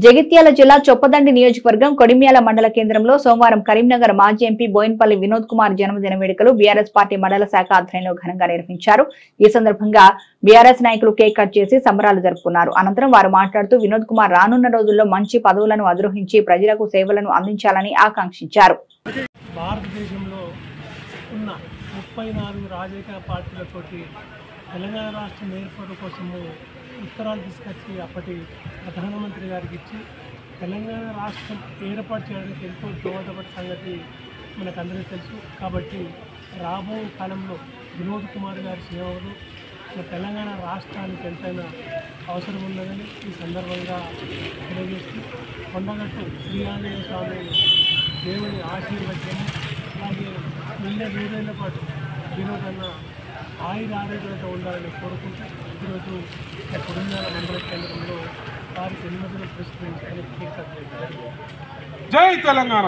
జగిత్యాల జిల్లా చొప్పదండి నియోజకవర్గం కొడిమ్యాల మండల కేంద్రంలో సోమవారం కరీంనగర్ మాజీ ఎంపీ బోయిన్పల్లి వినోద్ కుమార్ జన్మదిన వేడుకలు బీఆర్ఎస్ పార్టీ మండల శాఖ ఆధ్వర్యంలో ఘనంగా నిర్వహించారు. ఈ సందర్భంగా బీఆర్ఎస్ నాయకులు కేక్ కట్ చేసి సంబరాలు జరుపుకున్నారు. అనంతరం వారు మాట్లాడుతూ వినోద్ కుమార్ రానున్న రోజుల్లో మంచి పదవులను అధిరోహించి ప్రజలకు సేవలను అందించాలని ఆకాంక్షించారు. భారతదేశంలో ఉన్న 34 రాజకీయ పార్టీలతోటి తెలంగాణ రాష్ట్రం ఏర్పాటు కోసము ఉత్తరాలు తీసుకొచ్చి అప్పటి ప్రధానమంత్రి గారికి ఇచ్చి తెలంగాణ రాష్ట్రం ఏర్పాటు చేయడానికి ఎంతో దోహదపడిన సంగతి మనకందరికీ తెలుసు. కాబట్టి రాబోయే కాలంలో వినోద్ కుమార్ గారి సేవలు తెలంగాణ రాష్ట్రానికి ఎంతైనా అవసరం ఉన్నదని ఈ సందర్భంగా తెలియజేస్తూ కొండగట్టు శ్రీ ఆంజనేయ స్వామి దేవుని ఆశీర్వచనం అలాగే నిన్న 100 ఏళ్ల పాటు వినోద్ అన్న ఆరోగ్యంతో ఉండాలని కోరుకుంటూ ఈరోజు కొడిమ్యాల మండల కేంద్రంలో వారి జన్మదిన పురస్కరించుకొని కేక్ కట్ చేశారు. జై తెలంగాణ.